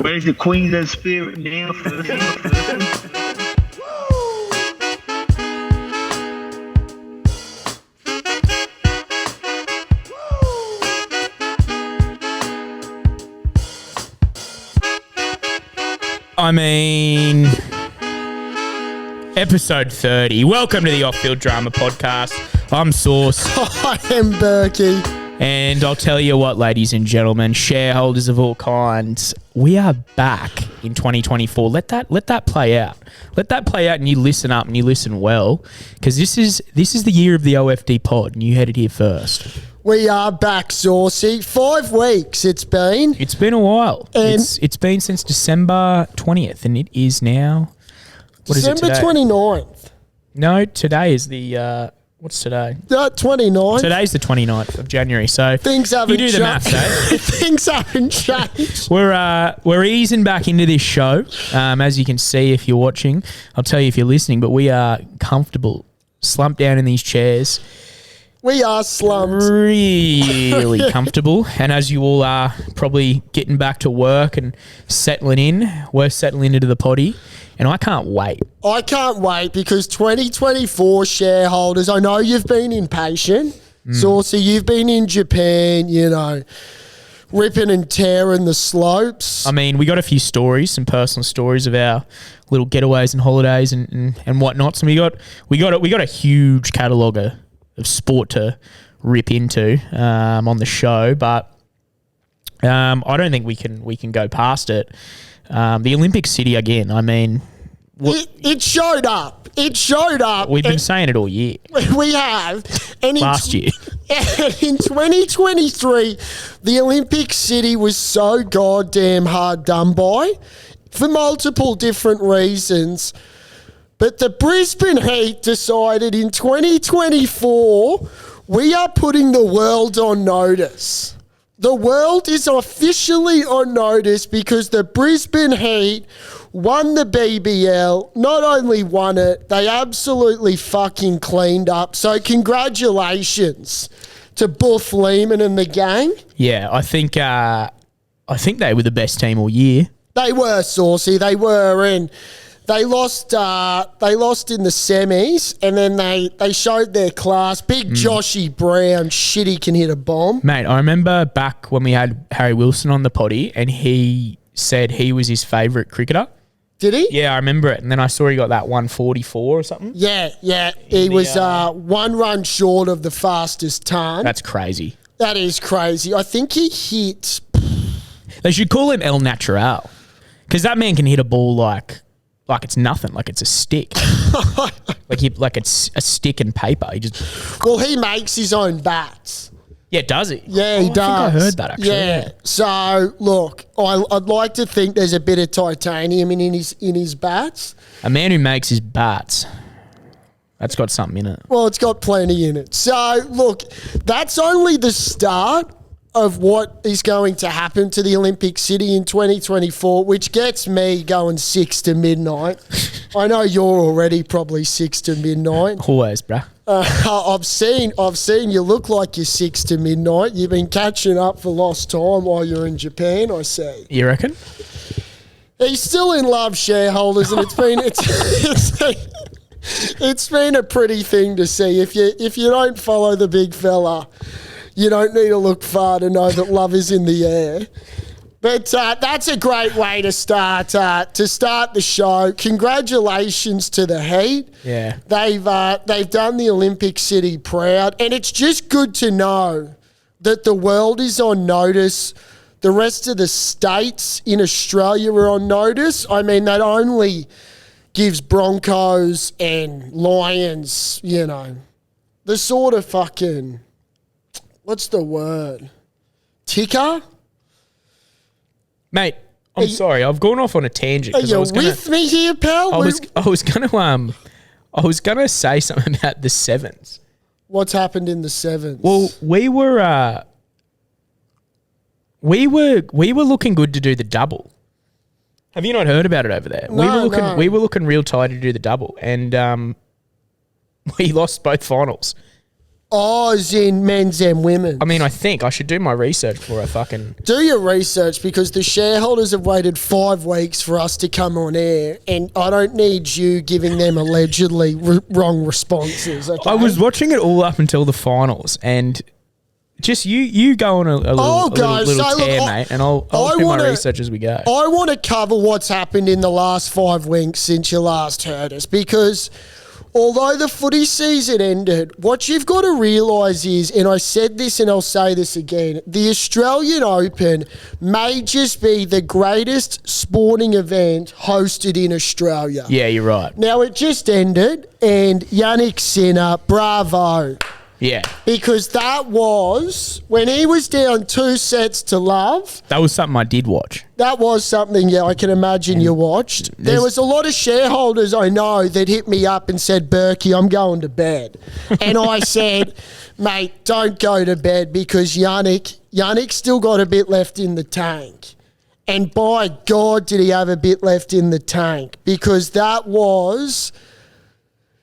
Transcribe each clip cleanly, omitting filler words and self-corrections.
Where's the Queensland spirit now? I mean, episode 30. Welcome to the Off-Field Drama Podcast. I'm Sauce. I am Berkey. And I'll tell you what, ladies and gentlemen, shareholders of all kinds, we are back in 2024. Let that play out. Let that play out, and you listen up and you listen well, because this is the year of the OFD pod, and you heard it here first. We are back, Saucy. 5 weeks it's been. It's been a while. And it's been since December 20th, and it is now... December 29th. No, today is the... what's today? 29th. Today's the 29th of January. So things haven't you do the maths, eh? Things haven't changed. We're easing back into this show, as you can see if you're watching. I'll tell you if you're listening, but we are comfortable, slumped down in these chairs. We are slumped. Really comfortable. And as you all are probably getting back to work and settling in, we're settling into the potty. And I can't wait. I can't wait because 2024 shareholders, I know you've been impatient. Saucy, you've been in Japan, ripping and tearing the slopes. I mean, we got a few stories, some personal stories of our little getaways and holidays and whatnot. So we got a huge catalogue of sport to rip into on the show, but I don't think we can go past it. The Olympic City again. I mean, it showed up. It showed up. We've been saying it all year. We have. And last year. In 2023, the Olympic City was so goddamn hard done by for multiple different reasons. But the Brisbane Heat decided in 2024, we are putting the world on notice. The world is officially on notice because the Brisbane Heat won the BBL. Not only won it, they absolutely fucking cleaned up. So congratulations to Buff Lehman and the gang. Yeah, I think they were the best team all year. They were, Saucy. They were, and they lost in the semis, and then they showed their class. Big Joshy Brown, shit, he can hit a bomb. Mate, I remember back when we had Harry Wilson on the potty, and he said he was his favourite cricketer. Did he? Yeah, I remember it. And then I saw he got that 144 or something. Yeah. He was 1 run short of the fastest ton. That's crazy. That is crazy. I think he hit... They should call him El Natural, because that man can hit a ball like it's nothing, like it's a stick. like it's a stick and paper. Well, he makes his own bats. Yeah, does he? Yeah, he does. I think I heard that, actually. Yeah. So, look, I'd like to think there's a bit of titanium in his bats. A man who makes his bats, that's got something in it. Well, it's got plenty in it. So, look, that's only the start of what is going to happen to the Olympic City in 2024, which gets me going 6 to midnight. I know you're already probably 6 to midnight. Always, bruh. I've seen you look like you're 6 to midnight. You've been catching up for lost time while you're in Japan, I see. You reckon? He's still in love, shareholders, and it's been a pretty thing to see. If you don't follow the big fella, you don't need to look far to know that love is in the air. But that's a great way to start the show. Congratulations to the Heat. Yeah. They've done the Olympic City proud, and it's just good to know that the world is on notice. The rest of the states in Australia are on notice. I mean, that only gives Broncos and Lions, the sort of fucking... What's the word? Ticker? Mate, I'm sorry. I've gone off on a tangent. Are you with me here, pal? I was gonna say something about the sevens. What's happened in the sevens? Well, we were looking good to do the double. Have you not heard about it over there? No. We were looking real tight to do the double, and we lost both finals. Oh, as in men's and women's. I mean, I think I should do my research before I fucking... Do your research, because the shareholders have waited 5 weeks for us to come on air, and I don't need you giving them allegedly wrong responses. Okay? I was watching it all up until the finals, and just you go on a little tear, mate, and I'll do my research as we go. I want to cover what's happened in the last 5 weeks since you last heard us, because... although the footy season ended, what you've got to realise is, and I said this and I'll say this again, the Australian Open may just be the greatest sporting event hosted in Australia. Yeah, you're right. Now, it just ended, and Yannick Sinner, bravo. Yeah. Because that was, when he was down 2-0. That was something I did watch. That was something, I can imagine you watched. There was a lot of shareholders I know that hit me up and said, Berkey, I'm going to bed. And I said, mate, don't go to bed, because Yannick's still got a bit left in the tank. And by God, did he have a bit left in the tank, because that was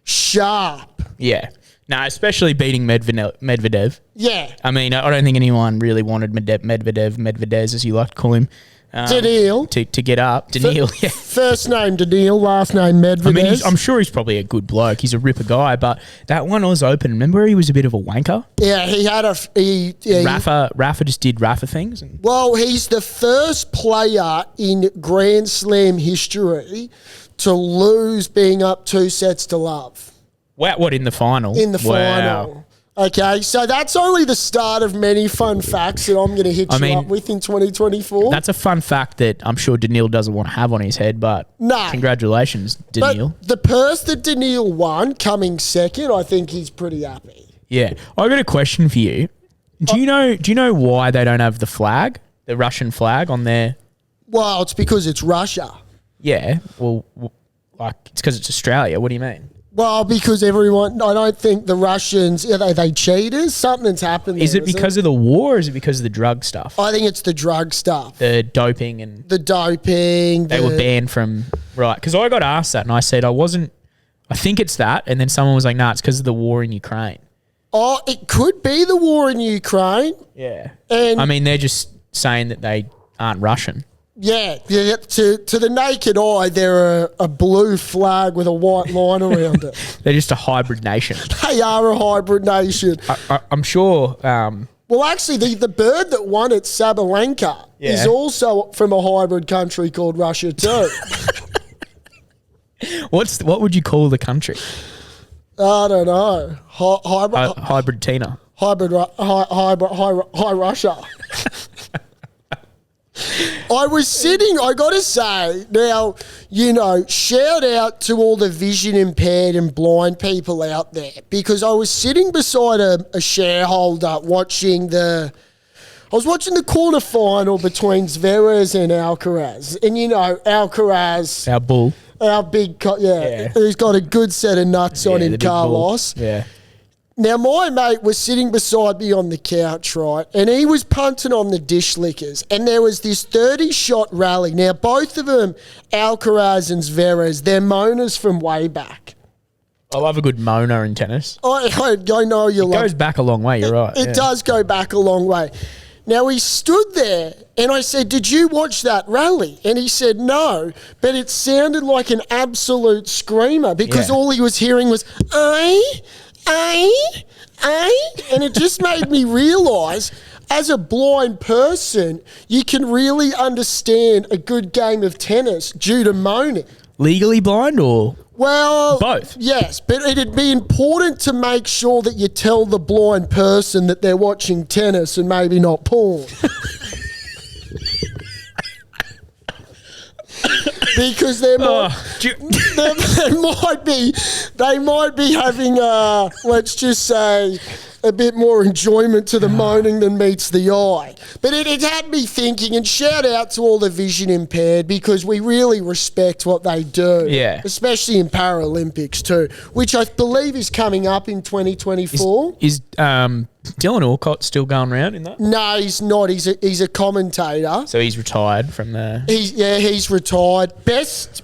sharp. Yeah. No, especially beating Medvedev. Yeah. I mean, I don't think anyone really wanted Medvedev, as you like to call him. Daniil. To get up. Daniil, yeah. First name Daniil, last name Medvedev. I mean, I'm sure he's probably a good bloke. He's a ripper guy, but that one was open. Remember he was a bit of a wanker? Yeah, he had Rafa just did Rafa things. Well, he's the first player in Grand Slam history to lose being up 2-0. Wow, what, in the final? In the final. Okay, so that's only the start of many fun facts that I'm going to hit you up with in 2024. That's a fun fact that I'm sure Daniil doesn't want to have on his head, but congratulations, Daniil. But the purse that Daniil won coming second, I think he's pretty happy. Yeah. I got a question for you. Do you know why they don't have the flag, the Russian flag on there? Well, it's because it's Russia. Yeah. Well, it's because it's Australia. What do you mean? Well, because I don't think the Russians, are they cheaters? Something's happened there. Is it because of the war, or is it because of the drug stuff? I think it's the drug stuff. The doping and... The doping. They were banned from... Right. Because I got asked that and I said I think it's that. And then someone was like, nah, it's because of the war in Ukraine. Oh, it could be the war in Ukraine. Yeah. And I mean, they're just saying that they aren't Russian. Yeah. To the naked eye, they're a blue flag with a white line around it. They're just a hybrid nation. They are a hybrid nation. I'm sure... well, actually, the bird that won at Sabalenka is also from a hybrid country called Russia too. What would you call the country? I don't know. Hybrid Tina. Hybrid Russia. I got to say, now, shout out to all the vision impaired and blind people out there, because I was sitting beside a shareholder watching the quarterfinal between Zverev and Alcaraz. And Alcaraz... Our bull. Our big... He's got a good set of nuts on him, Carlos. Yeah. Now, my mate was sitting beside me on the couch, right? And he was punting on the dish lickers. And there was this 30-shot rally. Now, both of them, Alcaraz and Zverev, they're moaners from way back. I love a good moaner in tennis. I know you love it. It goes back a long way, you're right. It does go back a long way. Now, he stood there and I said, did you watch that rally? And he said, no, but it sounded like an absolute screamer because all he was hearing was, and it just made me realise, as a blind person, you can really understand a good game of tennis due to moaning. Legally blind or? Well, both. Yes, but it'd be important to make sure that you tell the blind person that they're watching tennis and maybe not porn. Because they might be having, let's just say, a bit more enjoyment to the moaning than meets the eye. But it had me thinking, and shout out to all the vision impaired, because we really respect what they do. Yeah. Especially in Paralympics too, which I believe is coming up in 2024. Is Dylan Alcott's still going around in that? No, he's not. He's a commentator. So he's retired from the... He's retired. Best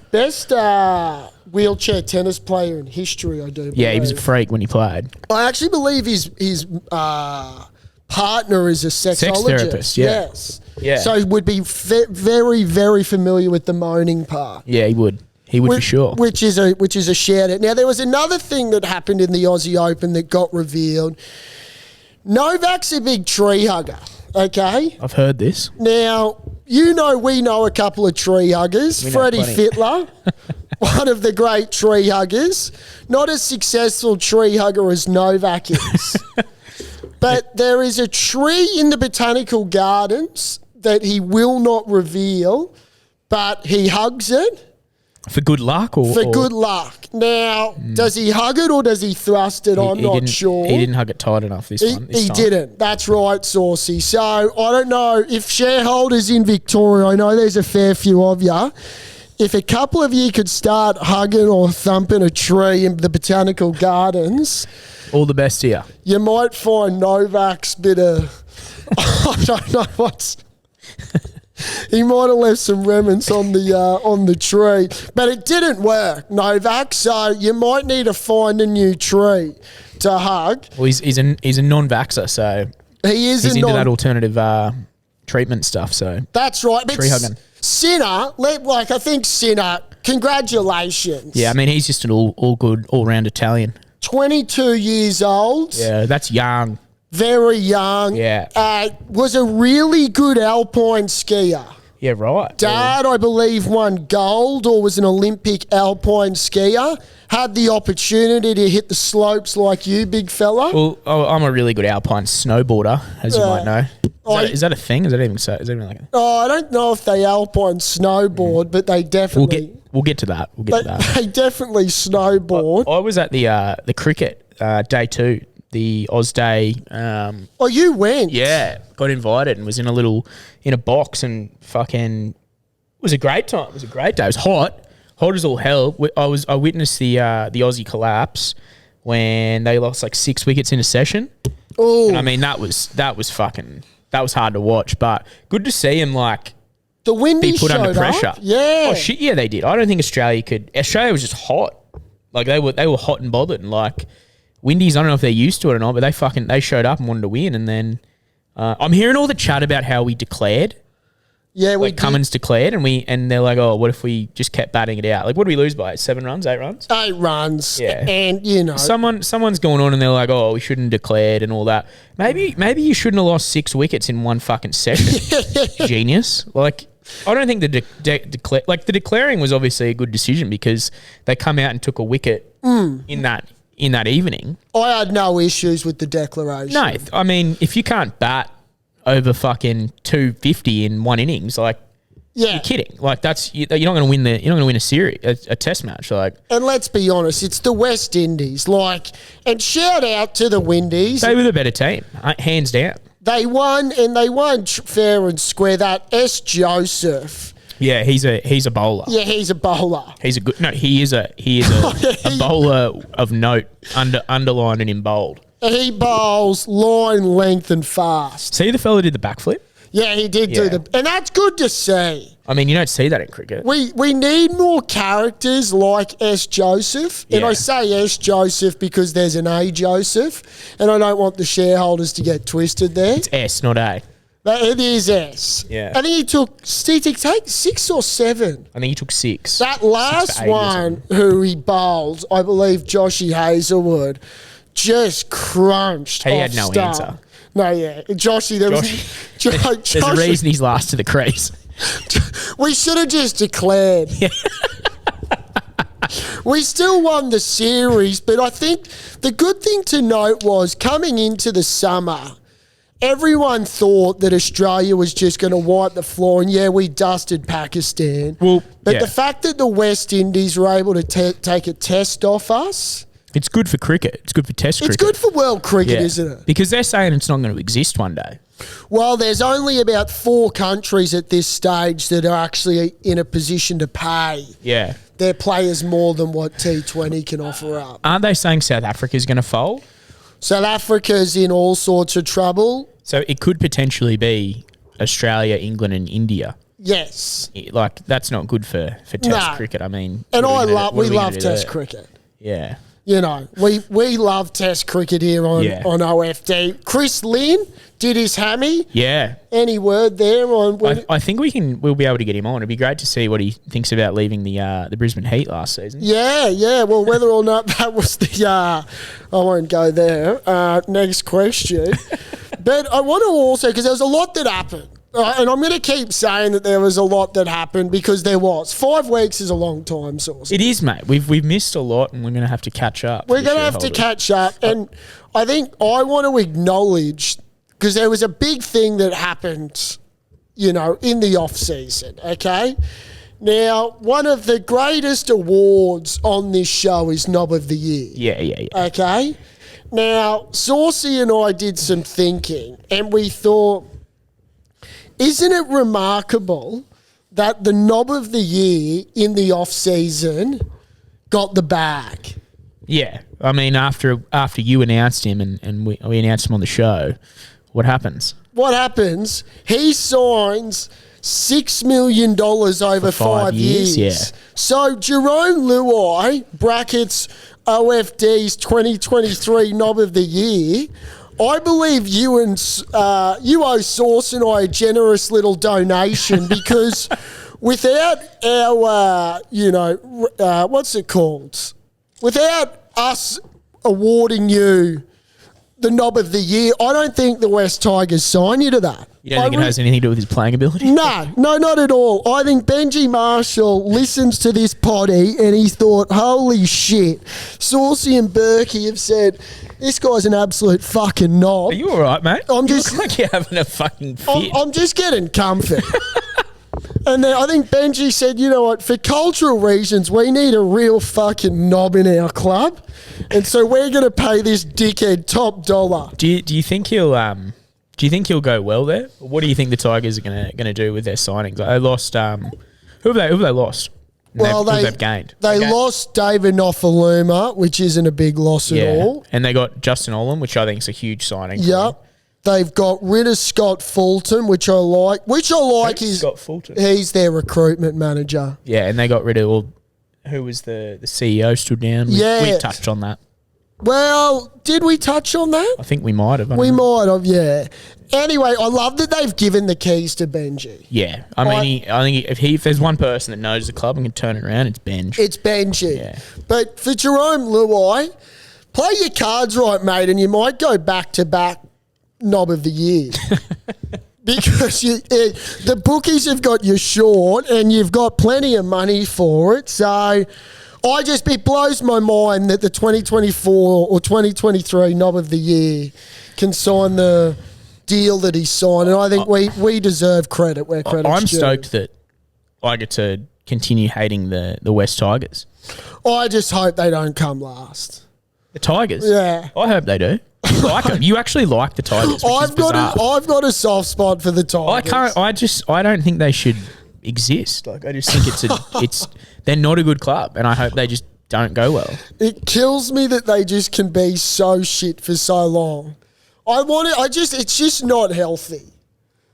wheelchair tennis player in history, I do believe. Yeah, he was a freak when he played. I actually believe his partner is a sexologist. Therapist, yeah. Yes. Yeah. So he would be very, very familiar with the moaning part. Yeah, he would. He would for sure. Which is a shout out. Now, there was another thing that happened in the Aussie Open that got revealed. Novak's a big tree hugger, okay? I've heard this. Now, we know a couple of tree huggers. Freddie Fittler, one of the great tree huggers. Not as successful tree hugger as Novak is. But there is a tree in the Botanical Gardens that he will not reveal, but he hugs it. For good luck? For good luck. Now, does he hug it or does he thrust it? I'm not sure. He didn't hug it tight enough this time. He didn't. That's right, Saucy. So, I don't know if shareholders in Victoria, I know there's a fair few of you, if a couple of you could start hugging or thumping a tree in the Botanical Gardens... All the best to you. You might find Novak's bit of... I don't know what's... He might have left some remnants on the tree, but it didn't work, Novak. So you might need to find a new tree to hug. Well, he's a non-vaxxer, so he's into that alternative treatment stuff. So that's right. Tree hugging. Sinner, I think Sinner. Congratulations. Yeah, I mean he's just an all good all round Italian. 22 years old. Yeah, that's young. Very young. Yeah. Was a really good alpine skier. Yeah, right. Dad, I believe, won gold or was an Olympic alpine skier. Had the opportunity to hit the slopes like you, big fella. Well, I'm a really good alpine snowboarder, as you might know. Is that a thing? Is that even so? Is that even like I don't know if they alpine snowboard, but they definitely... We'll get to that. They definitely snowboard. I was at the cricket day 2. The Oz Day. You went? Yeah, got invited and was in a box and fucking. It was a great time. It was a great day. It was hot as all hell. I witnessed the Aussie collapse when they lost like 6 wickets in a session. Oh, I mean that was hard to watch, but good to see him the Windies be put under pressure. Up. Yeah. Oh shit, yeah, they did. I don't think Australia could. Australia was just hot. Like they were hot and bothered and Windies, I don't know if they're used to it or not, but they showed up and wanted to win. And then I'm hearing all the chat about how we declared. Yeah, Cummins declared, and they're like, oh, what if we just kept batting it out? Like, what did we lose by? 7 runs, 8 runs? 8 runs. Yeah. And, Someone's going on and they're like, oh, we shouldn't have declared and all that. Maybe you shouldn't have lost 6 wickets in one fucking session. Genius. I don't think the declaring was obviously a good decision because they come out and took a wicket in that evening. I had no issues with the declaration. No, I mean, if you can't bat over fucking 250 in one innings, you're kidding. You're not going to win you're not going to win a series, a test match. And let's be honest, it's the West Indies. And shout out to the Windies. They were the better team, hands down. They won fair and square. That S. Joseph. Yeah, he's a bowler. Yeah, he's a bowler. He is a bowler of note, underlined and in bold. He bowls line, length, and fast. See the fella did the backflip? Yeah, he did do and that's good to see. I mean, you don't see that in cricket. We need more characters like S. Joseph. And I say S. Joseph because there's an A. Joseph, and I don't want the shareholders to get twisted there. It's S, not A. It is S. Yeah. I think he took 6 or 7. I think he took 6. That last one who he bowled, I believe Joshy Hazelwood, just crunched. He had no answer. No, yeah. Joshy, there's a reason he's last to the crease. We should have just declared. Yeah. We still won the series, but I think the good thing to note was coming into the summer, everyone thought that Australia was just going to wipe the floor, and we dusted Pakistan. But the fact that the West Indies were able to take a test off us... It's good for cricket. It's good for test cricket. It's good for world cricket, isn't it? Because they're saying it's not going to exist one day. Well, there's only about 4 countries at this stage that are actually in a position to pay their players more than what T20 can offer up. Aren't they saying South Africa's going to fold? South Africa's in all sorts of trouble. So it could potentially be Australia, England, and India. Yes. Like, that's not good for Test cricket. I mean, and we love Test cricket. Yeah. You know, we love Test cricket here on OFD. Chris Lynn did his hammy. Yeah. Any word there on? I think we'll be able to get him on. It'd be great to see what he thinks about leaving the Brisbane Heat last season. Yeah. Well, whether or not that was the, I won't go there. Next question. But I want to also, because there was a lot that happened. And I'm going to keep saying that there was a lot that happened because there was. 5 weeks is a long time, Sauce. It is, mate. We've missed a lot, and we're going to have to catch up. We're going to have to catch up. And I think I want to acknowledge, because there was a big thing that happened, you know, in the off-season, okay? Now, one of the greatest awards on this show is Knob of the Year. Yeah. Okay? Now, Saucy and I did some thinking, and we thought, isn't it remarkable that the Knob of the Year in the off-season got the bag? Yeah. I mean, after you announced him and we announced him on the show, what happens? What happens? He signs $6 million over 5 years. Yeah. So Jerome Luai, brackets OFD's 2023 Knob of the Year, I believe you owe Sauce and I a generous little donation because without our, what's it called? Without us awarding you the Knob of the Year, I don't think the West Tigers sign you to that. You don't think it has anything to do with his playing ability? No, not at all. I think Benji Marshall listens to this potty and he's thought, holy shit, Saucy and Berkey have said, this guy's an absolute fucking knob. Are you all right, mate? You look like you're having a fucking fit. I'm just getting comfy. And then I think Benji said, you know what, for cultural reasons, we need a real fucking knob in our club. And so we're going to pay this dickhead top dollar. Do you think he'll go well there? Or what do you think the Tigers are gonna do with their signings? Like they lost who have they lost? Well, they've gained. They lost David Nofaluma, which isn't a big loss at all. And they got Justin Olam, which I think is a huge signing. Yep. They've got rid of Scott Fulton, which I like. Is Scott Fulton. He's their recruitment manager. Yeah, and they got rid of who was the CEO stood down. We touched on that. Well, did we touch on that? I think we might have. We might have, yeah. Anyway, I love that they've given the keys to Benji. Yeah. I mean, I think if there's one person that knows the club and can turn it around, it's Benji. It's Benji. Yeah. But for Jerome Luai, play your cards right, mate, and you might go back-to-back Knob of the Year. Because the bookies have got you short and you've got plenty of money for it. So it blows my mind that the 2024 or 2023 Knob of the Year can sign the deal that he signed. And I think we deserve credit where credit's due. I'm stoked that I get to continue hating the West Tigers. I just hope they don't come last. The Tigers? Yeah. I hope they do. You like them. You actually like the Tigers, which is bizarre. I've got a soft spot for the Tigers. I don't think they should exist. Like, I just think they're not a good club, and I hope they just don't go well. It kills me that they just can be so shit for so long. It's just not healthy.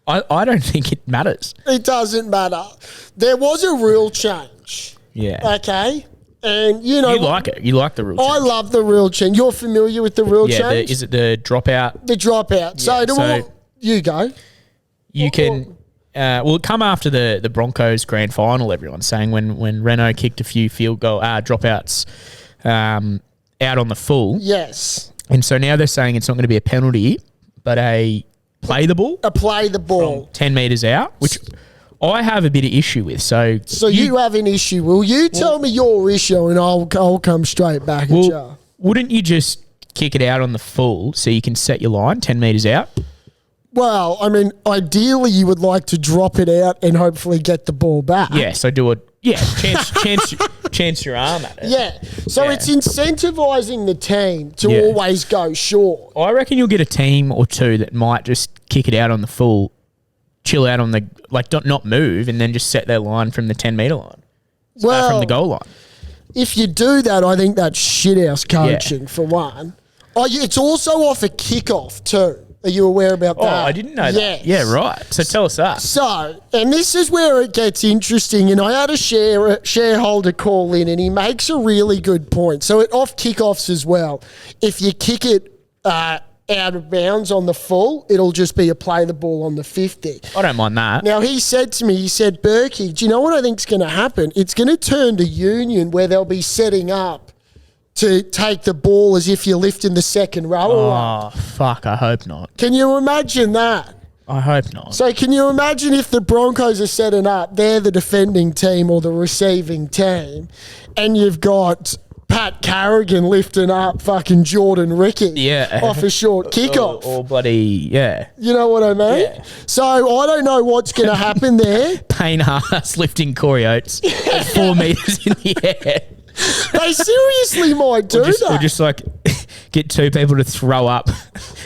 I don't think it matters. It doesn't matter. There was a rule change. Yeah. Okay. And, you know. You like it. You like the rule change. I love the rule change. You're familiar with the rule change? Is it the dropout? The dropout. Yeah, you go. You can. It come after the Broncos grand final, everyone's saying, when Renault kicked a few field goal dropouts out on the full. Yes. And so now they're saying it's not going to be a penalty, but a play the ball. A play the ball. From 10 metres out, which I have a bit of issue with. So you have an issue. Will you tell me your issue and I'll come straight back at you? Wouldn't you just kick it out on the full so you can set your line 10 metres out? Well, I mean, ideally you would like to drop it out and hopefully get the ball back. Yeah, so do it. Yeah, chance your arm at it. Yeah, so it's incentivising the team to always go short. I reckon you'll get a team or two that might just kick it out on the full, chill out on the, not move, and then just set their line from the 10 metre line. From the goal line. If you do that, I think that's shithouse coaching for one. Oh, yeah, it's also off a kickoff too. Are you aware about Oh, that? I didn't know that. Yes. Yeah, right. So tell us that. So, and this is where it gets interesting, and I had a shareholder call in, and he makes a really good point. So, off kickoffs as well, if you kick it out of bounds on the full, it'll just be a play the ball on the 50. I don't mind that. Now, he said to me, Berkey, do you know what I think's going to happen? It's going to turn to union where they'll be setting up to take the ball as if you're lifting the second row up. Oh, fuck. I hope not. Can you imagine that? I hope not. So can you imagine if the Broncos are setting up, they're the defending team or the receiving team, and you've got Pat Carrigan lifting up fucking Jordan Ricky off a short kickoff. Or bloody, yeah. You know what I mean? Yeah. So I don't know what's going to happen there. Payne Haas lifting Corey Oates at 4 metres in the air. They seriously might do that. Or just like get two people to throw up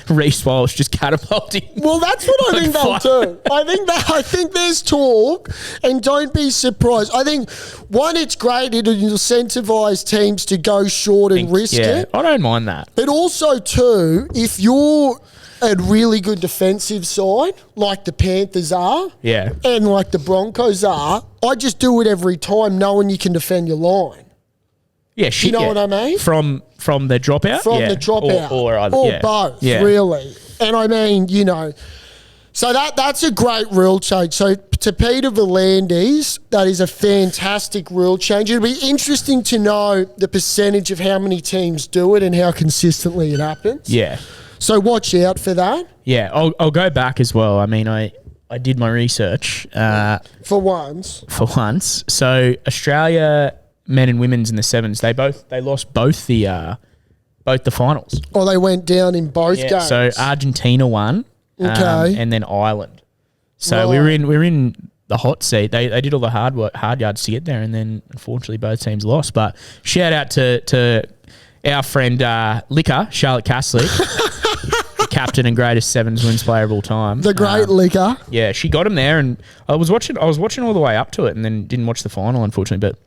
Reece Walsh just catapulting. Well, that's what I think they'll do. I think there's talk, and don't be surprised. I think, one, it's great. It'll incentivise teams to go short and risk it. I don't mind that. But also, too, if you're a really good defensive side, like the Panthers are, and like the Broncos are, I just do it every time knowing you can defend your line. Yeah, shit. You know what I mean? From the dropout? From the dropout. Or both, yeah. really. And I mean, so that's a great rule change. So to Peter V'landys, that is a fantastic rule change. It'll be interesting to know the percentage of how many teams do it and how consistently it happens. Yeah. So watch out for that. Yeah, I'll go back as well. I mean, I did my research. For once. So Australia... men and women's in the sevens, they lost both the finals. Oh, they went down in both games. So Argentina won, and then Ireland. So we were in the hot seat. They did all the hard yards to get there, and then unfortunately both teams lost. But shout out to our friend Licker, Charlotte Caslick, the captain and greatest sevens wins player of all time. The great Licker. Yeah, she got him there, and I was watching all the way up to it, and then didn't watch the final unfortunately, but.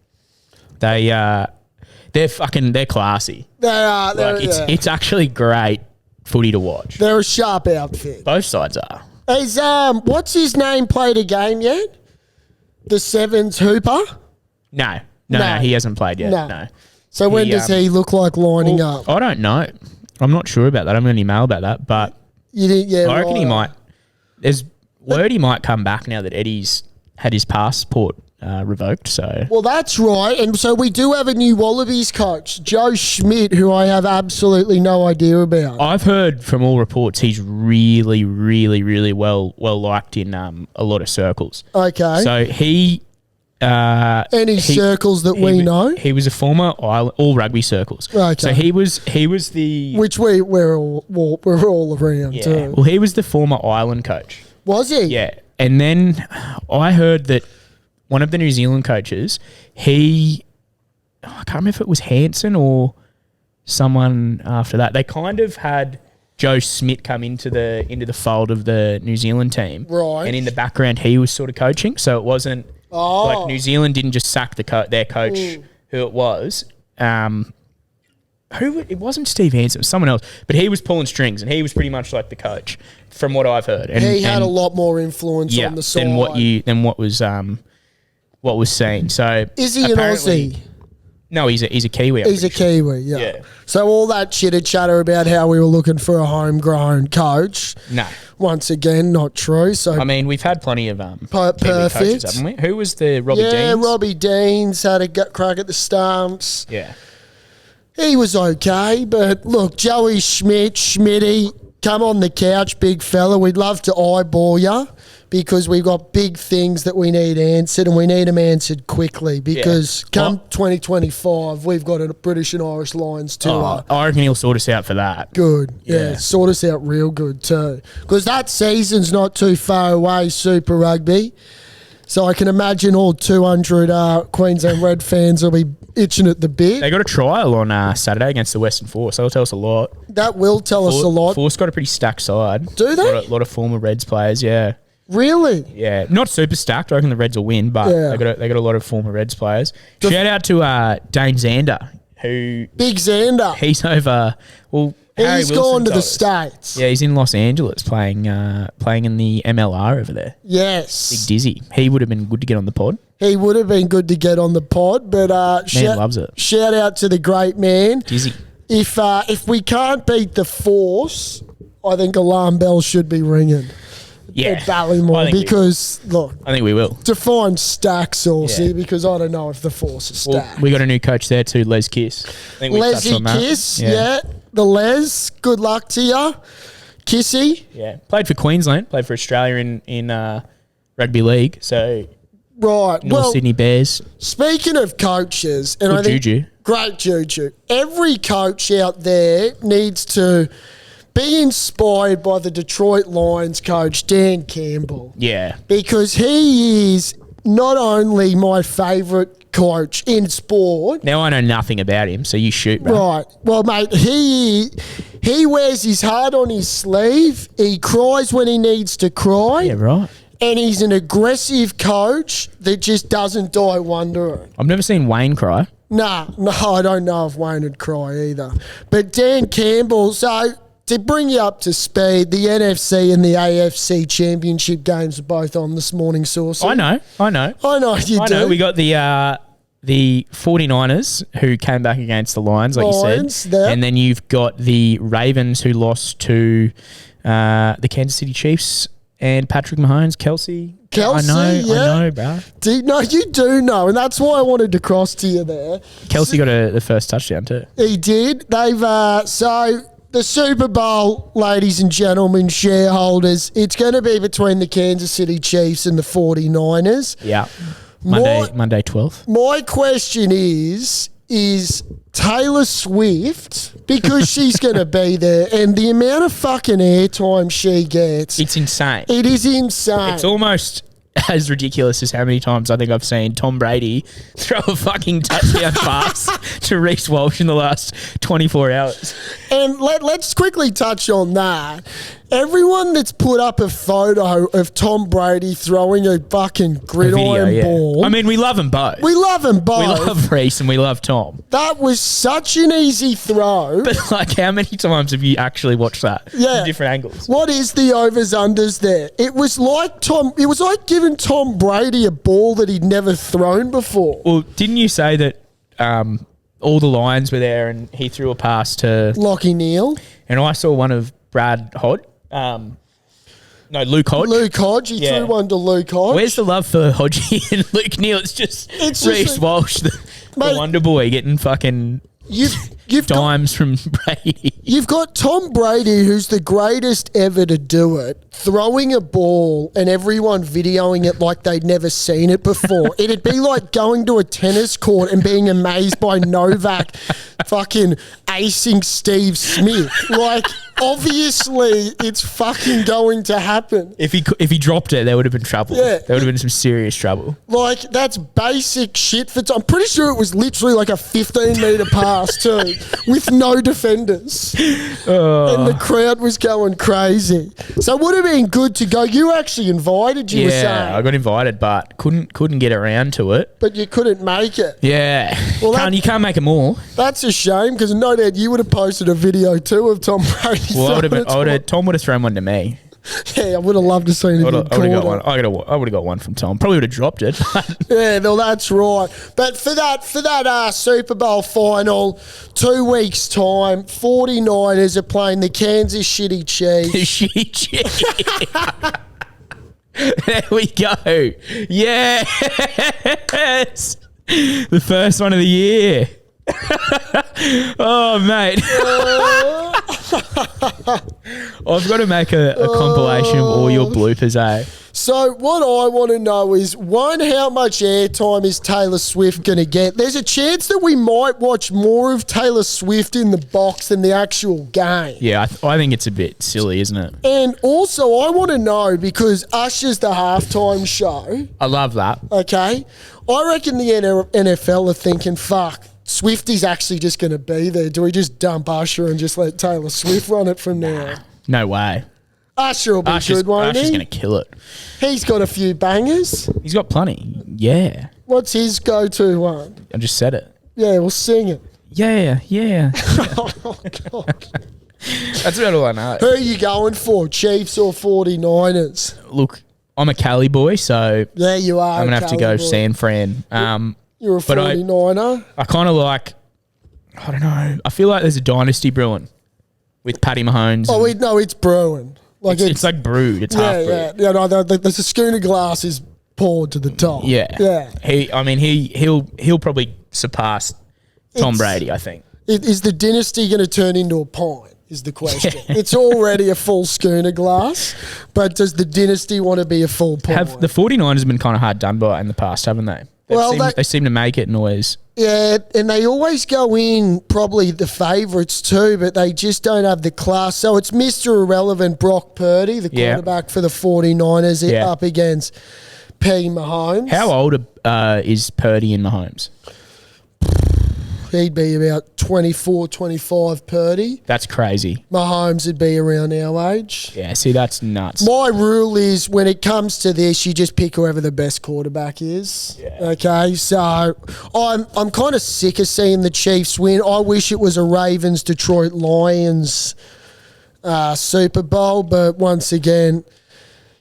They're classy. They are. It's actually great footy to watch. They're a sharp outfit. Both sides are. Has what's his name played a game yet? The Sevens Hooper? No, he hasn't played yet. No. So when does he look like lining up? I don't know. I'm not sure about that. I'm going to email about that, but I reckon he might. There's word he might come back now that Eddie's had his passport revoked. So well, that's right. And so we do have a new Wallabies coach, Joe Schmidt, who I have absolutely no idea about. I've heard from all reports he's really, really, really well liked in a lot of circles. Okay. So he any circles that we know? He was a former all rugby circles. Okay. So he was the which we're all around too. Well, he was the former Ireland coach. Was he? Yeah. And then I heard that one of the New Zealand coaches, I can't remember if it was Hansen or someone after that. They kind of had Joe Schmidt come into the fold of the New Zealand team. Right. And in the background, he was sort of coaching. So it wasn't like New Zealand didn't just sack their coach, who it was. It wasn't Steve Hansen, it was someone else. But he was pulling strings, and he was pretty much like the coach, from what I've heard. And he had a lot more influence on the side than what was seen. So is he an Aussie? No, he's a Kiwi. He's a Kiwi, yeah. So all that chitter chatter about how we were looking for a homegrown coach. No. Once again, not true. So I mean, we've had plenty of perfect Kiwi coaches, haven't we? Who was the Robbie Deans? Yeah, Robbie Deans had a crack at the stumps. Yeah. He was okay, but look, Joey Schmitty, come on the couch, big fella. We'd love to eyeball you because we've got big things that we need answered, and we need them answered quickly because come 2025, we've got a British and Irish Lions tour. I reckon he'll sort us out for that. Good. Yeah, sort us out real good too. Because that season's not too far away, Super Rugby. So I can imagine all 200 Queensland Red fans will be itching at the bit. They got a trial on Saturday against the Western Force. That'll tell us a lot. That will tell us a lot. Force got a pretty stacked side. Do they? A lot of former Reds players, yeah. Really? Yeah. Not super stacked. I reckon the Reds will win, but they got a lot of former Reds players. Shout out to Dane Zander, who... Big Xander. He's over... Well, Harry He's Wilson gone to the told us. States. Yeah, he's in Los Angeles playing in the MLR over there. Big Yes. Dizzy. He would have been good to get on the pod. He would have been good to get on the pod, but Man loves it. shout out to the great man. Dizzy. If we can't beat the Force, I think alarm bells should be ringing Yeah. at I Ballymore think we- because, look, I think we will. define stack saucy Yeah. because I don't know if the Force is Well, stacked. we got a new coach there too, Les Kiss. I think we touched Leslie on that. Kiss, yeah. The Les, good luck to you. Kissy, Yeah. Played for Queensland, played for Australia in rugby league. So right. North Well, Sydney Bears. speaking of coaches, and Good I think juju. great juju. Every coach out there needs to be inspired by the Detroit Lions coach Dan Campbell Yeah. because he is not only my favourite coach in sport. Now I know nothing about him, so you shoot, bro. Right. Well, mate, he wears his heart on his sleeve. He cries when he needs to cry. Yeah, right. And he's an aggressive coach that just doesn't die wondering. I've never seen Wayne cry. No, I don't know if Wayne would cry either. But Dan Campbell, so to bring you up to speed, the NFC and the AFC championship games are both on this morning, Saucy. I know. I know you I do. know. We got the 49ers who came back against the Lions, like Lions, you said. yeah. And then you've got the Ravens who lost to the Kansas City Chiefs and Patrick Mahomes, Kelsey. Kelsey, I yeah. know, bro. No, you do know, and that's why I wanted to cross to you there. Kelsey got the first touchdown too. He did. They've so the Super Bowl, ladies and gentlemen, shareholders, it's going to be between the Kansas City Chiefs and the 49ers. Yeah. My- Monday 12th. My question is Taylor Swift, because she's going to be there, and the amount of fucking airtime she gets, It's insane. it is insane. It's almost as ridiculous as how many times I think I've seen Tom Brady throw a fucking touchdown pass to Reece Walsh in the last 24 hours. And let's quickly touch on that. Everyone that's put up a photo of Tom Brady throwing a fucking gridiron ball. I mean, we love them both. We love them both. We love Reece and we love Tom. That was such an easy throw. But like, how many times have you actually watched that? Yeah. From different angles. What is the overs unders there? It was like giving Tom Brady a ball that he'd never thrown before. Well, didn't you say that all the Lions were there and he threw a pass to... Lockie Neal. And I saw one of Brad Hodge. Luke Hodge. Luke Hodge. He Yeah. threw one to Luke Hodge. Where's the love for Hodgie and Luke Neal? It's just just Reece like- Walsh, the Mate, wonder boy, getting fucking You've got, dimes from Brady. you've got Tom Brady, who's the greatest ever to do it, throwing a ball and everyone videoing it like they'd never seen it before. It'd be like going to a tennis court and being amazed by Novak fucking acing Steve Smith. Like, obviously, it's fucking going to happen. If he dropped it, there would have been trouble. Yeah. There would have been some serious trouble. Like, that's basic shit for I'm pretty sure it was literally like a 15-metre pass, too, with no defenders. And the crowd was going crazy. So it would have been good to go. You actually invited, you were saying. Yeah, I got invited, but couldn't get around to it. But you couldn't make it. Yeah. Well, You can't make them all. That's a shame, because no doubt you would have posted a video, too, of Tom Brady. Well, throwing it Tom would have thrown one to me. Yeah, I would have loved to see him. I would have got one. I would have got one from Tom. Probably would have dropped it. Yeah, no, that's right. But for that Super Bowl final, 2 weeks' time, 49ers are playing the Kansas City Chiefs. There we go. Yes. The first one of the year. Oh, mate. I've got to make a compilation of all your bloopers, eh? So what I want to know is, one, how much airtime is Taylor Swift going to get? There's a chance that we might watch more of Taylor Swift in the box than the actual game. Yeah, I think it's a bit silly, isn't it? And also, I want to know, because Usher's the halftime show, I love that. okay? I reckon the NFL are thinking, fuck, Swifty's actually just going to be there. Do we just dump Usher and just let Taylor Swift run it from now? No way. Usher will be good, won't Usher's he? going to kill it. He's got a few bangers. He's got plenty. Yeah. What's his go-to one? I just said it. Yeah, we'll sing it. Yeah. Oh, God. That's about all I know. Who are you going for, Chiefs or 49ers? Look, I'm a Cali boy, so Yeah, you are. I'm going to have to go San Fran. You're a but 49er. I kind of like, I don't know, I feel like there's a dynasty brewing with Patty Mahomes. Oh, no, it's brewing. Like it's like brewed. It's half brewed. Yeah, no, there's a schooner glass is poured to the top. Yeah. He'll probably surpass Tom Brady, I think. Is the dynasty going to turn into a pint, is the question. It's already a full schooner glass, but does the dynasty want to be a full pint? Have the 49ers been kind of hard done by in the past, haven't they? They seem to make it and always... Yeah, and they always go in probably the favourites too, but they just don't have the class. So it's Mr. Irrelevant Brock Purdy, the quarterback for the 49ers, up against P. Mahomes. How old is Purdy and Mahomes? He'd be about 24, 25, Purdy. That's crazy. Mahomes would be around our age. Yeah, see, that's nuts. My rule is when it comes to this, you just pick whoever the best quarterback is. Yeah. Okay, so I'm kind of sick of seeing the Chiefs win. I wish it was a Ravens-Detroit Lions Super Bowl, but once again,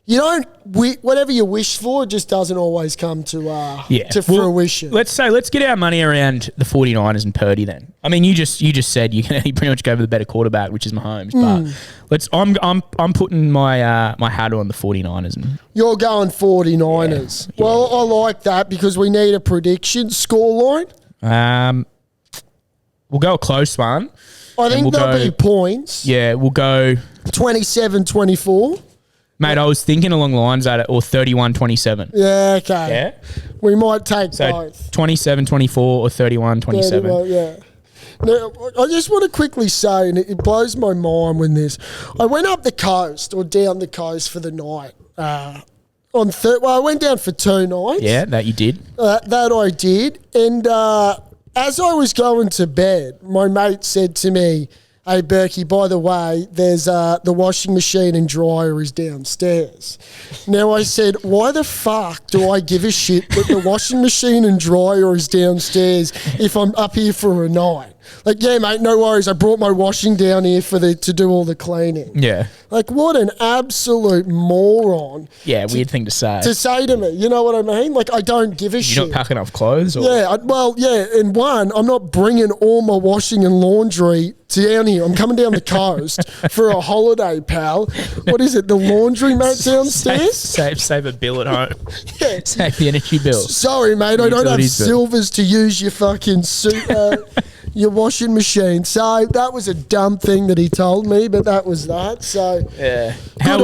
you don't whatever you wish for, it just doesn't always come to fruition. Let's get our money around the 49ers and Purdy then. I mean, you just said you can pretty much go for the better quarterback, which is Mahomes. But I'm putting my my hat on the 49ers. And you're going 49ers. Yeah. Well, I like that because we need a prediction scoreline. We'll go a close one. I think there'll be points. Yeah, we'll go 27-24. Mate, I was thinking along the lines at it, or 31-27. Yeah, okay. Yeah? We might take So both. 27-24 or 31-27. Yeah. Now, I just want to quickly say, and it blows my mind when this, I went up the coast or down the coast for the night. I went down for 2 nights. Yeah, that you did. That I did. And as I was going to bed, my mate said to me, "Hey, Berkey, by the way, there's the washing machine and dryer is downstairs." Now, I said, why the fuck do I give a shit that the washing machine and dryer is downstairs if I'm up here for a night? Like, yeah, mate, no worries. I brought my washing down here to do all the cleaning. Yeah. Like, what an absolute moron. Yeah, weird thing to say. To say to me, you know what I mean? Like, I don't give a shit. You're not packing up clothes? Or? Yeah, and one, I'm not bringing all my washing and laundry down here. I'm coming down the coast for a holiday, pal. What is it, the laundromat downstairs? Save a bill at home. Yeah. Save the energy bill. Sorry, mate, I don't have silvers to use your fucking your washing machine. So that was a dumb thing that he told me, but that was that. So yeah. How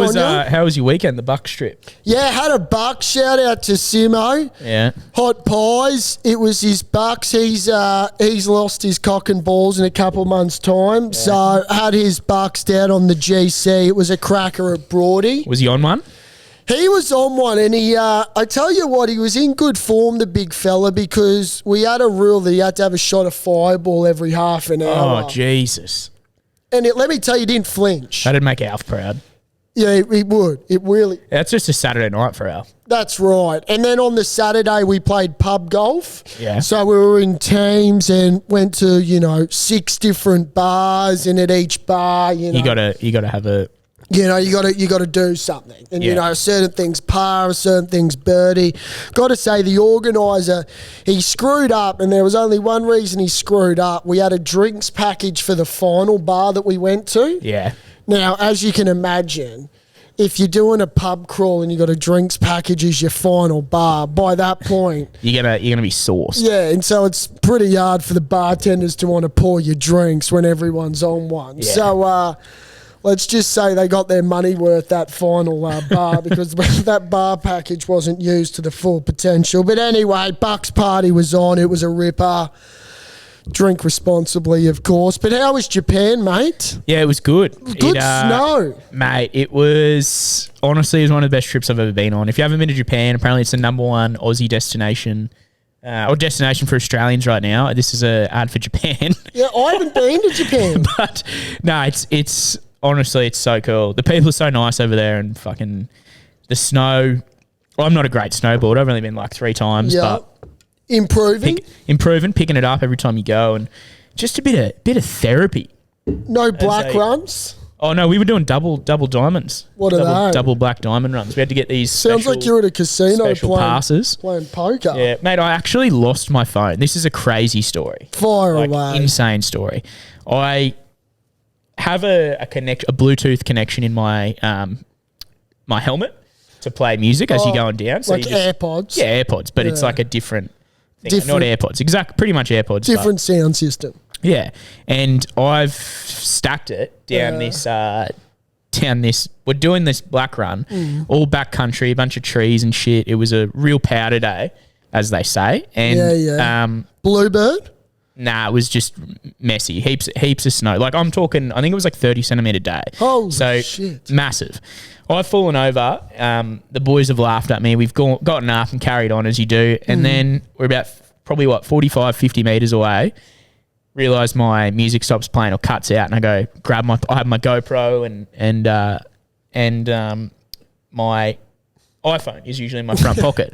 was your weekend, the Bucks trip? Yeah, had a buck. Shout out to Simo. Yeah. Hot pies. It was his Bucks. He's lost his cock and balls in a couple months' time. Yeah. So had his Bucks down on the GC. It was a cracker at Broady. Was he on one? He was on one, and I tell you what, he was in good form, the big fella, because we had a rule that he had to have a shot of Fireball every half an hour. Oh, Jesus. And let me tell you, he didn't flinch. That'd make Alf proud. Yeah, it would. It really... That's just a Saturday night for Alf. That's right. And then on the Saturday, we played pub golf. Yeah. So we were in teams and went to, 6 different bars, and at each bar, You gotta have a... You got to do something. And, certain things par, certain things birdie. Got to say, the organiser, he screwed up, and there was only one reason he screwed up. We had a drinks package for the final bar that we went to. Yeah. Now, as you can imagine, if you're doing a pub crawl and you got a drinks package as your final bar, by that point... You're gonna be sauced. Yeah, and so it's pretty hard for the bartenders to want to pour your drinks when everyone's on one. Yeah. So... let's just say they got their money worth that final bar because that bar package wasn't used to the full potential. But anyway, Bucks party was on. It was a ripper. Drink responsibly, of course. But how was Japan, mate? Yeah, it was good. Good snow. Mate, it was one of the best trips I've ever been on. If you haven't been to Japan, apparently it's the number one Aussie destination. Or destination for Australians right now. This is an ad for Japan. Yeah, I haven't been to Japan. But no, it's honestly, it's so cool. The people are so nice over there, and fucking the snow. Well, I'm not a great snowboarder. I've only been like 3 times, but improving, picking it up every time you go, and just a bit of therapy. No black runs? Oh no, we were doing double diamonds. What are they? Double black diamond runs. We had to get these. Sounds like you're at a casino passes. playing poker. Yeah, mate. I actually lost my phone. This is a crazy story. Fire away. Insane story. I have a Bluetooth connection in my my helmet to play music as you're going down. So like AirPods. Yeah, AirPods, but it's like a different thing. Not AirPods. Pretty much AirPods. Different sound system. Yeah, and I've stacked it down this. We're doing this black run, all back country, a bunch of trees and shit. It was a real powder day, as they say. And Bluebird. Nah, it was just messy. Heaps of snow. Like I'm talking, I think it was like 30 centimetre day. Holy shit! Massive. I've fallen over. The boys have laughed at me. We've gotten up and carried on as you do, and then we're about probably 45, 50 metres away. Realise my music stops playing or cuts out, and I go grab I have my GoPro and my iPhone is usually in my front pocket.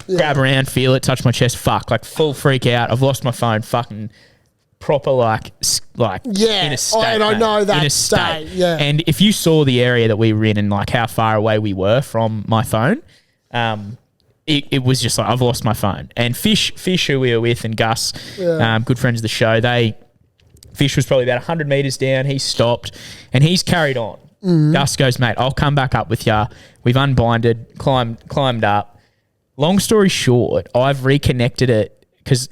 Grab around, feel it, touch my chest, like full freak out. I've lost my phone, fucking proper like in a state. I know that in a state. Yeah. And if you saw the area that we were in and like how far away we were from my phone, it was just like I've lost my phone. And Fish, who we were with, and Gus, good friends of the show, Fish was probably about 100 metres down. He stopped and he's carried on. Gus goes, mate, I'll come back up with you. We've unbinded, climbed up. Long story short, I've reconnected it because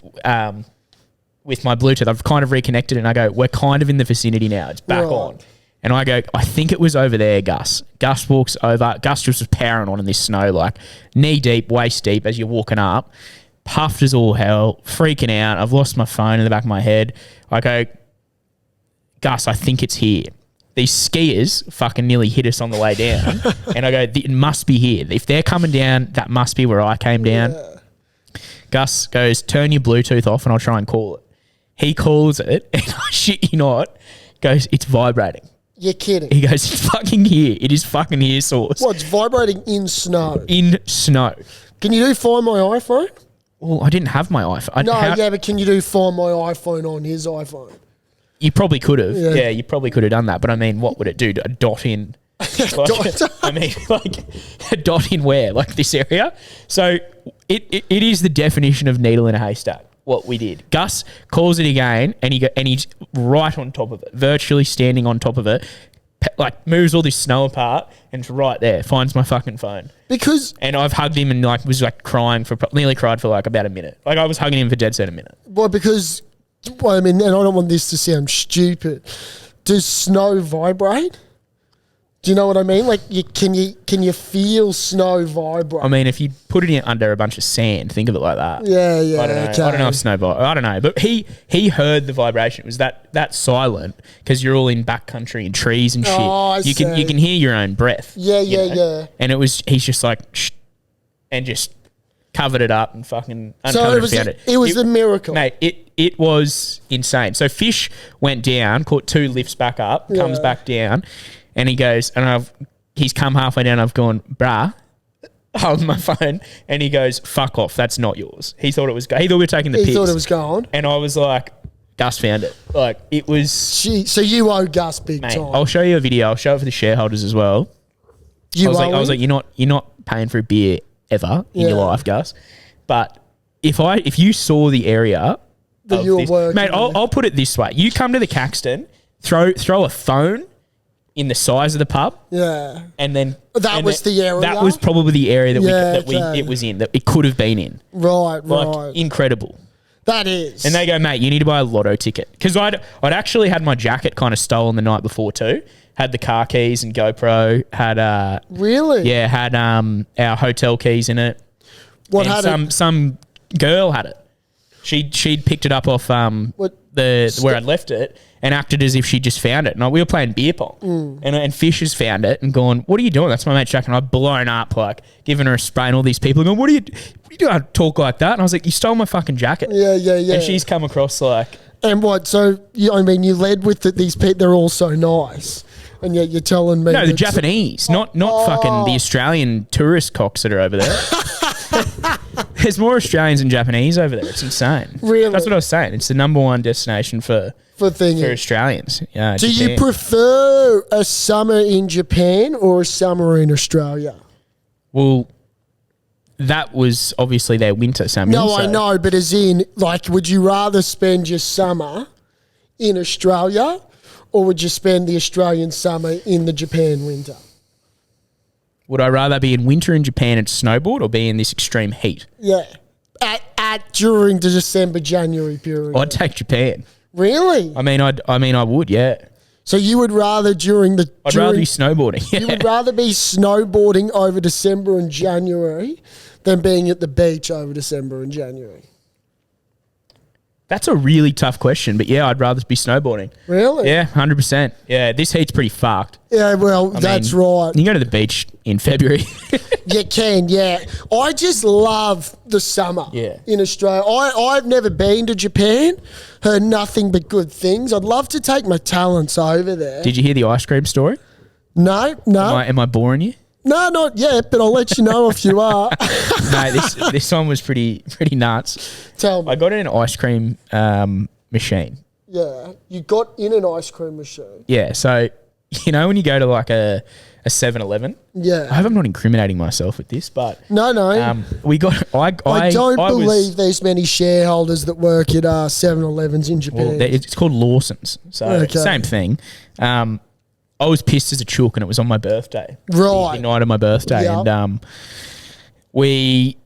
with my Bluetooth, I've kind of reconnected it and I go, we're kind of in the vicinity now. It's back on. And I go, I think it was over there, Gus. Gus walks over. Gus just was powering on in this snow, like knee deep, waist deep as you're walking up. Puffed as all hell, freaking out. I've lost my phone in the back of my head. I go, Gus, I think it's here. These skiers fucking nearly hit us on the way down. And I go, it must be here. If they're coming down, that must be where I came down. Yeah. Gus goes, turn your Bluetooth off and I'll try and call it. He calls it and I shit you not, goes, it's vibrating. You're kidding. He goes, it's fucking here. It is fucking here, Source. What, it's vibrating in snow? In snow. Can you do Find My iPhone? Well, I didn't have my iPhone. But can you do Find My iPhone on his iPhone? You probably could have. Yeah, you probably could have done that. But I mean, what would it do? A dot in? I mean, like a dot in where? Like this area? So it is the definition of needle in a haystack, what we did. Gus calls it again and he's right on top of it, virtually standing on top of it, like moves all this snow apart and it's right there, finds my fucking phone. And I've hugged him and like was like crying nearly cried for like about a minute. Like I was hugging him for dead set a minute. Well, I mean, and I don't want this to sound stupid. Does snow vibrate? Do you know what I mean? Like, can you feel snow vibrate? I mean, if you put it in under a bunch of sand, think of it like that. Yeah. I don't know. Okay. I don't know if snow vibrates. I don't know. But he heard the vibration. It was that silent because you're all in backcountry and trees and shit. Oh, you can hear your own breath. Yeah. And he's just like, shh, and just covered it up and fucking uncovered and found it. It was a miracle. Mate, it was insane. So Fish went down, caught 2 lifts back up, comes back down, and he goes, and he's come halfway down, I've gone, bruh, hold my phone, and he goes, fuck off, that's not yours. He thought it was, he thought we were taking the piss. He thought it was gone. And I was like, Gus found it. Like, it was... So you owe Gus big time. I'll show you a video. I'll show it for the shareholders as well. I was like, you're not paying for a beer ever in your life, Gus. But if you saw the area that you were working, mate, I'll put it this way: you come to the Caxton, throw a phone in the size of the pub, and then that was the area. That was probably the area that it was in, that it could have been in. Right. Incredible. That is. And they go, mate, you need to buy a lotto ticket, because I'd actually had my jacket kind of stolen the night before too. Had the car keys and GoPro. Had really? Yeah, had our hotel keys in it. What had some girl had it. She'd picked it up off where I'd left it and acted as if she just found it. And we were playing beer pong, and Fish has found it and gone, "What are you doing? That's my mate's jacket." And I've blown up, like giving her a spray, and all these people are going, "What are you doing? I talk like that?" And I was like, "You stole my fucking jacket." Yeah. And she's come across like. And what? So you led with that. These people, they're all so nice. And yet you're telling me... No, the Japanese, not fucking the Australian tourist cocks that are over there. There's more Australians than Japanese over there. It's insane. Really? That's what I was saying. It's the number one destination for thingy. Australians. Yeah. Do you prefer a summer in Japan or a summer in Australia? Well, that was obviously their winter, Samuel. No, I know, but as in, like, would you rather spend your summer in Australia or would you spend the Australian summer in the Japan winter? Would I rather be in winter in Japan and snowboard or be in this extreme heat? Yeah. During the December, January period. I'd take Japan. Really? I mean, I would, yeah. So you would rather I'd rather be snowboarding. Yeah. You would rather be snowboarding over December and January than being at the beach over December and January. That's a really tough question, but yeah, I'd rather be snowboarding. Really? Yeah, 100%. Yeah, this heat's pretty fucked. Yeah, well, that's right. You can go to the beach in February. You can, yeah. I just love the summer in Australia. I've never been to Japan, heard nothing but good things. I'd love to take my talents over there. Did you hear the ice cream story? No. Am I boring you? No, not yet, but I'll let you know if you are. No, this one was pretty nuts. Tell me. I got in an ice cream machine. Yeah, you got in an ice cream machine. Yeah, so you know when you go to like a 7-Eleven? Yeah. I hope I'm not incriminating myself with this, but no. We got. I don't believe there's many shareholders that work at 7-Elevens in Japan. Well, it's called Lawson's, so same thing. I was pissed as a chook, and it was on my birthday. Right. The night of my birthday, and we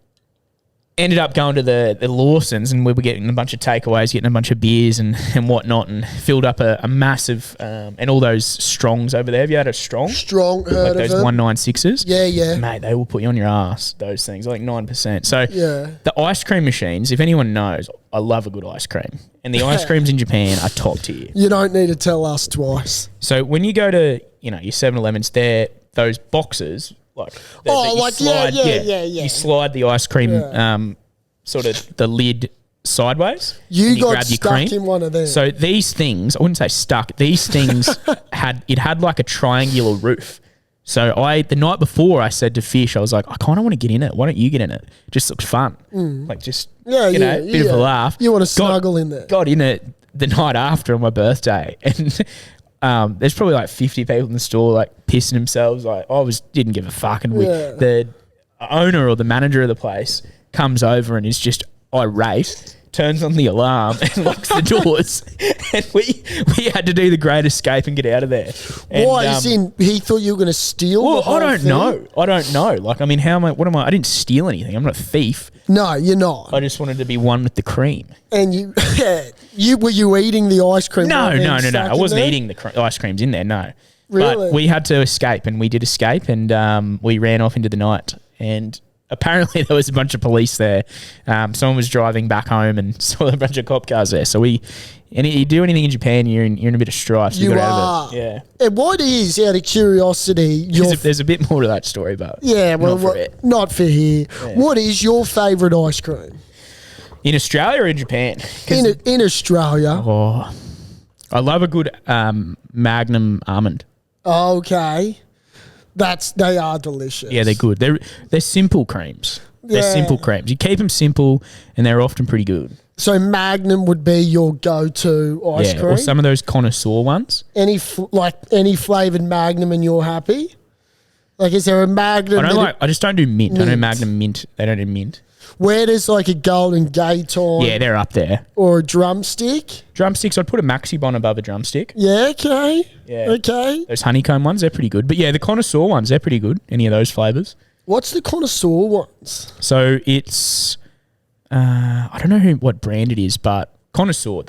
ended up going to the Lawson's, and we were getting a bunch of takeaways, getting a bunch of beers and whatnot, and filled up a massive and all those strongs over there. Have you had a strong? Strong, heard like of those them. 196s? Yeah. Mate, they will put you on your ass, those things, like 9%. So yeah. The ice cream machines, if anyone knows, I love a good ice cream. And the ice creams in Japan are top tier. You don't need to tell us twice. So when you go to, your 7-Elevens, those boxes, like... You slide the ice cream, sort of the lid sideways. You got grab your stuck cream. in one of them. So these things, I wouldn't say stuck, these things had like a triangular roof. So the night before I said to Fish, I was like, I kind of want to get in it. Why don't you get in it? Just looks fun. Like just, bit of a laugh. You want to snuggle in there. Got in it the night after on my birthday. And there's probably like 50 people in the store like pissing themselves. Like didn't give a fuck. And the owner or the manager of the place comes over and is just irate, turns on the alarm and locks the doors. And we had to do the great escape and get out of there. And, why? He thought you were going to steal the whole I don't thing? know. I don't know. Like, I mean, I didn't steal anything. I'm not a thief. No, you're not. I just wanted to be one with the cream. And were you eating the ice cream? No. I wasn't eating the ice creams in there, no. Really? But we had to escape, and we did escape, and we ran off into the night. And apparently there was a bunch of police there. Someone was driving back home and saw a bunch of cop cars there. So you do anything in Japan, you're in a bit of strife. So you got out of it. Yeah. And what is, out of curiosity, there's a bit more to that story, but not for here. Yeah. What is your favourite ice cream? In Australia or in Japan? In Australia. Oh, I love a good Magnum almond. Okay. They are delicious. Yeah, they're good. They're simple creams. They're simple creams. You keep them simple, and they're often pretty good. So Magnum would be your go-to ice cream? Or some of those connoisseur ones. Any flavoured Magnum and you're happy? Like, is there a Magnum? I just don't do mint. I know Magnum mint. They don't do mint. Where does like a Golden Gator? Yeah, they're up there. Or a drumstick? Drumsticks, I'd put a Maxi Bon above a drumstick. Yeah, okay. Yeah. Okay. Those honeycomb ones, they're pretty good. But yeah, the connoisseur ones, they're pretty good. Any of those flavours. What's the connoisseur ones? So it's, I don't know what brand it is, but connoisseur,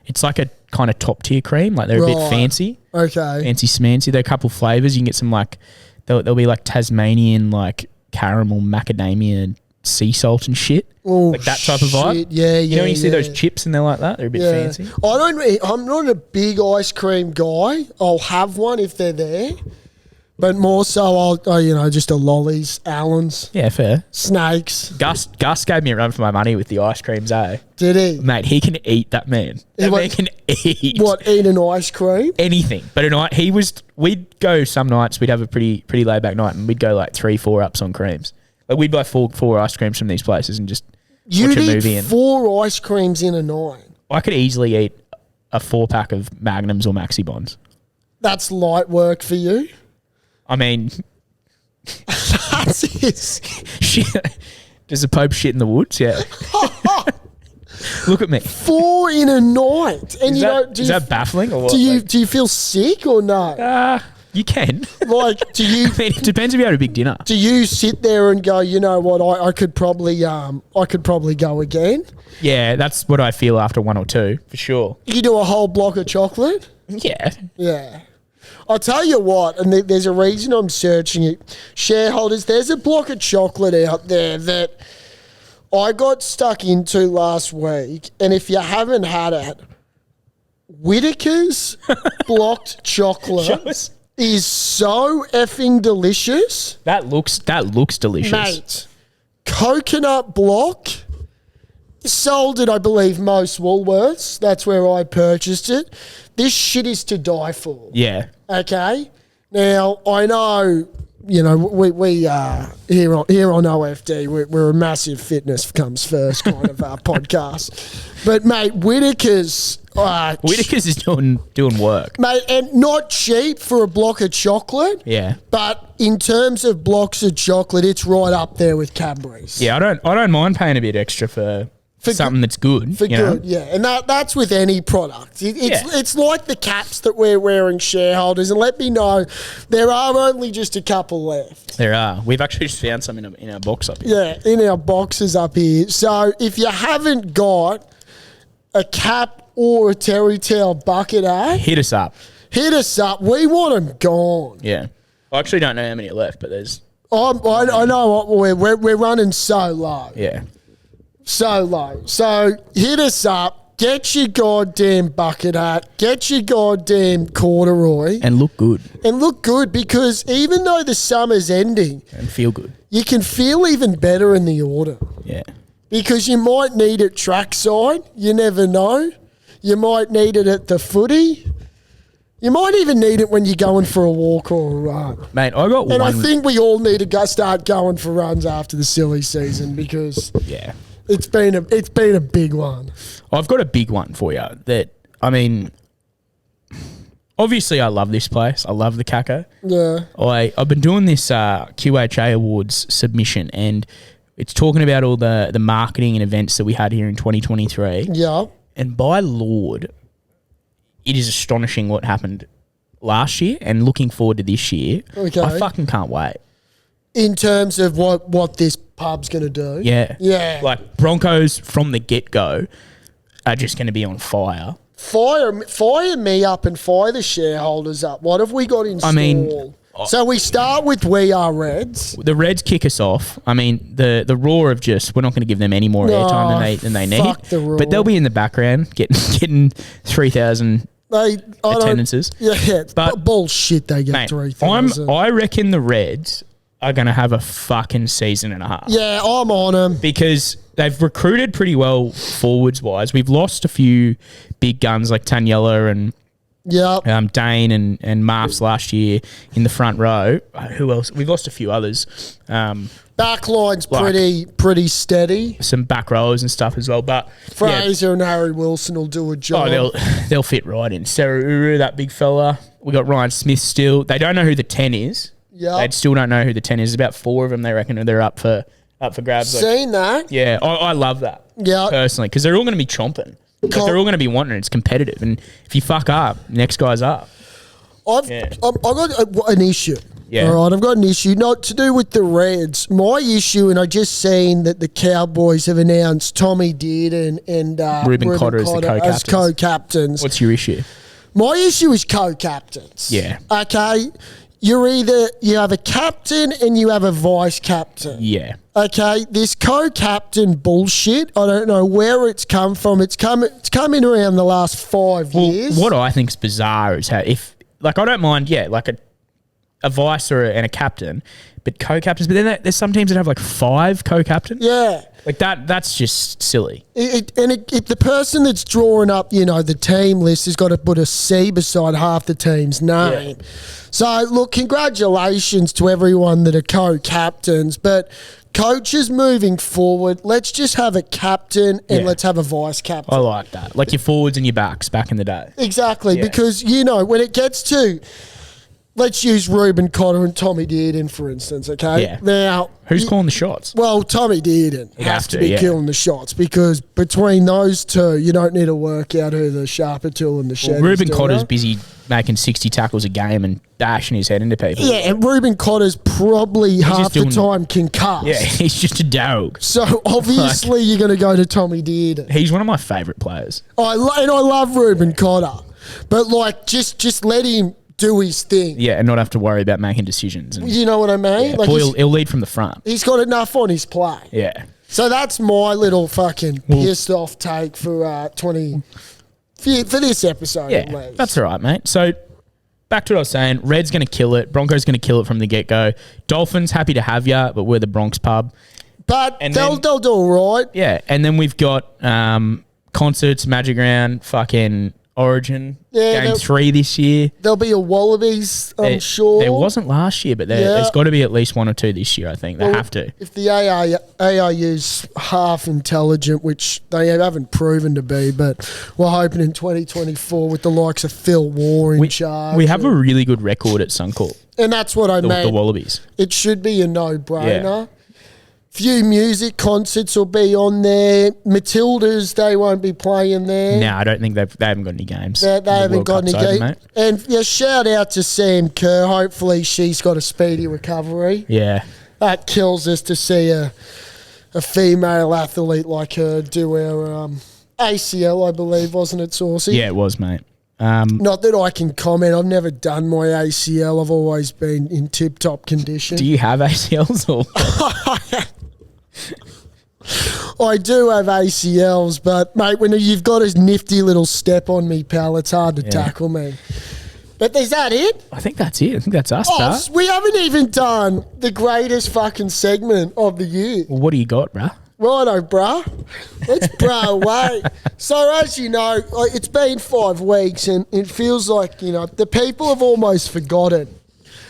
it's like a kind of top tier cream. Like they're a bit fancy. Okay. Fancy smancy. They're a couple flavours. You can get some like, there'll be like Tasmanian, like caramel, macadamia, sea salt and shit. Oh, like that type of vibe. Yeah. You know when you see those chips and they're like that? They're a bit fancy. I'm not a big ice cream guy. I'll have one if they're there. But more so, just a lollies, Allen's. Yeah, fair. Snakes. Gus gave me a run for my money with the ice creams, eh? Did he? Mate, he can eat, that man. That man can eat. What, eat an ice cream? Anything. But a night, we'd go some nights, we'd have a pretty laid back night and we'd go like 3-4 ups on creams. Like we'd buy four ice creams from these places and just You'd watch a eat movie. And 4 ice creams in a night. I could easily eat a 4-pack of Magnums or Maxi Bonds. That's light work for you. I mean, That's his. shit. Does the Pope shit in the woods? Yeah. Look at me. 4 in a night, and Is that baffling or what? do you feel sick or no? You can. Like, do you? I mean, it depends if you had a big dinner. Do you sit there and go, you know what, I could probably go again? Yeah, that's what I feel after 1 or 2 for sure. You do a whole block of chocolate? Yeah. Yeah. I'll tell you what, and there's a reason I'm searching it. Shareholders, there's a block of chocolate out there that I got stuck into last week, and if you haven't had it, Whittaker's blocked chocolate is so effing delicious. That looks delicious. Mate, coconut block, sold at, I believe, most Woolworths. That's where I purchased it. This shit is to die for. Yeah. Okay? Now, I know, you know, we here on OFD, we're a massive fitness comes first kind of podcast. But, mate, Whittaker's is doing work. mate, and not cheap for a block of chocolate. Yeah. But in terms of blocks of chocolate, it's right up there with Cadbury's. Yeah, I don't mind paying a bit extra for something that's good. For good, yeah. And that's with any product. It's like the caps that we're wearing, shareholders. And let me know, there are only just a couple left. There are. We've actually just found some in our box up here. Yeah, in our boxes up here. So if you haven't got a cap or a terry towel bucket, Hit us up. hit us up. We want them gone. Yeah. I actually don't know how many are left, but there's... I know what we're running so low. Yeah. So low. So hit us up. Get your goddamn bucket hat. Get your goddamn corduroy. And look good. And look good, because even though the summer's ending, And feel good. you can feel even better in the order. Yeah. Because you might need it trackside. You never know. You might need it at the footy. You might even need it when you're going for a walk or a run. Mate, I got And one... I think we all need to start going for runs after the silly season, because Yeah. it's been a big one. I've got a big one for you that, I mean... Obviously, I love this place. I love the Caco. Yeah. I've been doing this QHA Awards submission, and it's talking about all the marketing and events that we had here in 2023. Yeah. And by Lord, it is astonishing what happened last year, and looking forward to this year. Okay. I fucking can't wait. In terms of what this pub's going to do. Yeah. Yeah. Like, Broncos from the get-go are just going to be on fire. Fire me up and fire the shareholders up. What have we got in store? I mean... So we start with We Are Reds. The Reds kick us off. I mean, the Roar of just, we're not going to give them any more airtime than they need. Fuck the Roar. But they'll be in the background getting 3,000 attendances. Yeah, But- bullshit. They get Mate, 3,000. I reckon the Reds are going to have a fucking season and a half. Yeah, I'm on them. Because they've recruited pretty well forwards-wise. We've lost a few big guns like Taniela and Yeah. Dane and Marfs last year in the front row. Who else? We've lost a few others. Backline's Like- pretty steady. Some back rowers and stuff as well. But yeah, Fraser and Harry Wilson will do a job. they'll fit right in. Sarah Uru, that big fella. We got Ryan Smith still. They don't know who the 10 is. Yeah. They still don't know who the 10 is. There's about 4 of them. They reckon they're up for grabs. Like, Seen that? yeah, I love that. Yeah. Personally, because they're all going to be chomping. Like, they're all going to be wanting it. It's competitive, and if you fuck up, next guy's up. I've got an issue. Yeah. All right, I've got an issue, not to do with the Reds. My issue, and I just seen that the Cowboys have announced Tommy Dearden and Ruben Cotter as the co-captains. What's your issue? My issue is co-captains. Yeah. Okay. You have a captain and you have a vice captain. Yeah. Okay, this co-captain bullshit, I don't know where it's come from. It's come in around the last 5 years. What I think is bizarre is how I don't mind, like a vice and a captain, but co-captains. But then there's some teams that have like 5 co-captains. Yeah. Like that's just silly. If the person that's drawing up, the team list has got to put a C beside half the team's name. Yeah. So, look, congratulations to everyone that are co-captains, but coaches moving forward, let's just have a captain and let's have a vice captain. I like that. Like your forwards and your backs back in the day. Exactly, because, when it gets to, let's use Reuben Cotter and Tommy Dearden, for instance, okay? Yeah. Now, Who's calling the shots? well, Tommy Dearden has to be killing the shots, because between those two, you don't need to work out who the sharper tool in the shed is. Reuben Cotter's busy making 60 tackles a game and bashing his head into people. Yeah, and Reuben Cotter's probably half the time concussed. Yeah, he's just a dog. So obviously you're going to go to Tommy Dearden. He's one of my favourite players. I love Reuben Cotter, but just let him do his thing. Yeah, and not have to worry about making decisions. And, you know what I mean? yeah, he'll lead from the front. He's got enough on his play. Yeah. So that's my little fucking pissed off take for for this episode. Yeah, at least. that's all right, mate. So back to what I was saying. Red's going to kill it. Broncos going to kill it from the get-go. Dolphins, happy to have you, but we're the Bronx pub. But they'll do all right. Yeah, and then we've got concerts, Magic Round, fucking Origin, Game 3 this year. There'll be a Wallabies, I'm sure. There wasn't last year, but there's got to be at least one or two this year, I think. They have to. If the ARU's half intelligent, which they haven't proven to be, but we're hoping in 2024 with the likes of Phil Waugh in charge. We have a really good record at Suncorp. And that's what I mean. The Wallabies. It should be a no-brainer. Yeah. Few music concerts will be on there. Matildas, they won't be playing there. No, I don't think they haven't got any games. They haven't got any games. And shout out to Sam Kerr. Hopefully she's got a speedy recovery. Yeah. That kills us to see a female athlete like her do our ACL, I believe, wasn't it, Saucy? Yeah, it was, mate. Not that I can comment. I've never done my ACL. I've always been in tip-top condition. Do you have ACLs or? I do have ACLs, but, mate, when you've got a nifty little step on me, pal, it's hard to tackle me. But is that it? I think that's it. I think that's us, bruh. We haven't even done the greatest fucking segment of the year. Well, what do you got, bruh? Righto, bruh. Let's bro away. So, as you know, it's been 5 weeks, and it feels like, the people have almost forgotten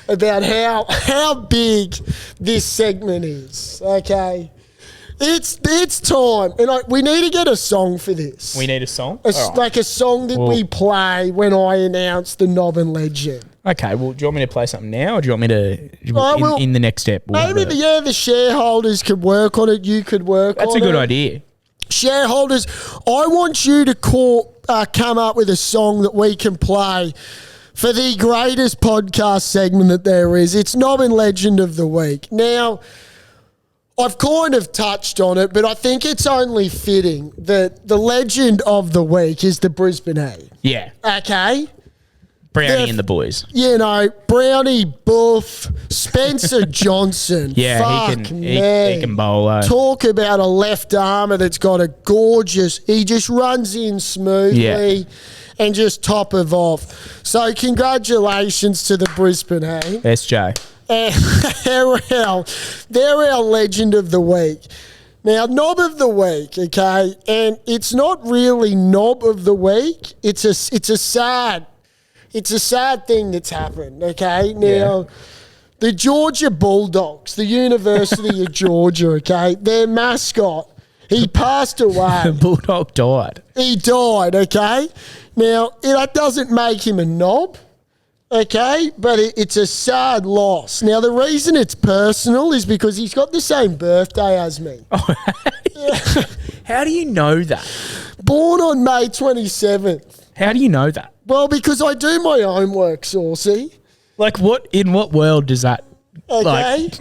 about how big this segment is, okay? It's time, and we need to get a song for this. We need a song? Like a song that we play when I announce the Knob and Legend. Okay, well, do you want me to play something now, or do you want me to, in the next step? Maybe the shareholders could work on it, you could work on it. That's a good idea. Shareholders, I want you to come up with a song that we can play for the greatest podcast segment that there is. It's Knob and Legend of the Week. Now, I've kind of touched on it, but I think it's only fitting that the legend of the week is the Brisbane A. Yeah. Okay? Brownie and the boys. Brownie, Buff, Spencer Johnson. Yeah, he can bowl. Talk about a left armour that's got a gorgeous... He just runs in smoothly and just top of off. So congratulations to the Brisbane A. SJ. They're our legend of the week. Now, Knob of the Week, okay, and it's not really Knob of the Week. It's a sad thing that's happened, okay? Now, the Georgia Bulldogs, the University of Georgia, okay, their mascot, he passed away. The Bulldog died. He died, okay? Now, that doesn't make him a knob. Okay, but it's a sad loss. Now, the reason it's personal is because he's got the same birthday as me. How do you know that? Born on May 27th. How do you know that? Well, because I do my homework, Saucy. Like, in what world does that... Okay,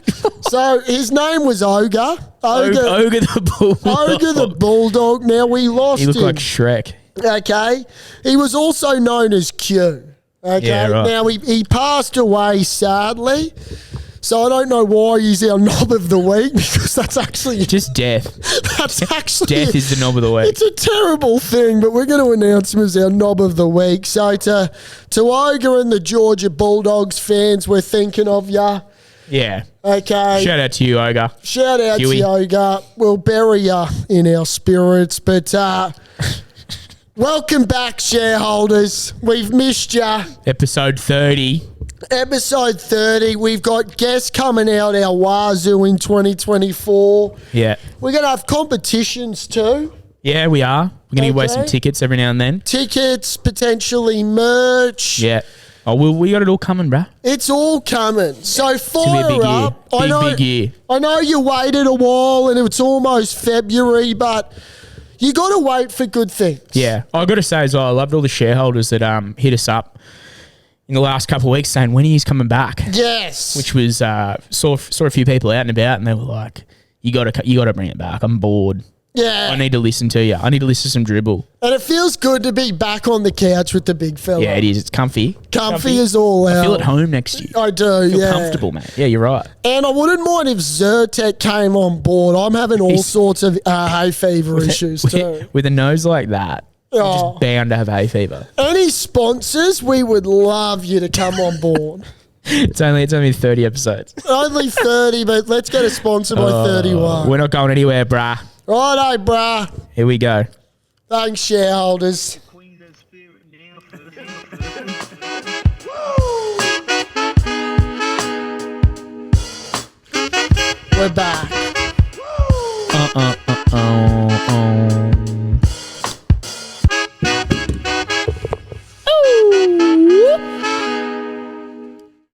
so his name was Ogre. Ogre the Bulldog. Ogre the Bulldog. Now, we lost him. He looked like Shrek. Okay, he was also known as Q. Okay, yeah, right. Now he passed away sadly, so I don't know why he's our Knob of the Week, because that's actually just death. That's actually death is the Knob of the Week. It's a terrible thing, but we're going to announce him as our Knob of the Week. So to Ogre and the Georgia Bulldogs fans, we're thinking of ya. Yeah. Okay. Shout out to you, Ogre. Shout out Huey. to Yoga. We'll bury you in our spirits. But welcome back, shareholders. We've missed you. Episode 30. Episode 30. We've got guests coming out our wazoo in 2024. Yeah. We're going to have competitions too. Yeah, we are. We're going to give away some Okay. tickets every now and then. Tickets, potentially merch. Yeah. Oh, we got it all coming, bruh. It's all coming. So It's going to fire be a big year. up. Big year. I know you waited a while and it's almost February, but you got to wait for good things. Yeah. I got to say as well, I loved all the shareholders that hit us up in the last couple of weeks saying, when are you coming back? Yes. Which was, saw a few people out and about and they were like, you got to bring it back. I'm bored. Yeah. I need to listen to you. I need to listen to some dribble. And it feels good to be back on the couch with the big fella. Yeah, it is. It's comfy. Comfy as all out. I feel at home next to you. I do, I feel yeah. comfortable, mate. Yeah, you're right. And I wouldn't mind if Zyrtec came on board. I'm having all sorts of hay fever issues too. With a nose like that, you're Oh. just bound to have hay fever. Any sponsors, we would love you to come on board. It's only 30 episodes. Only 30, but let's get a sponsor by 31. We're not going anywhere, bruh. Righto, bruh. Here we go. Thanks, shareholders. Queensland spirit down first. We're back. Oh.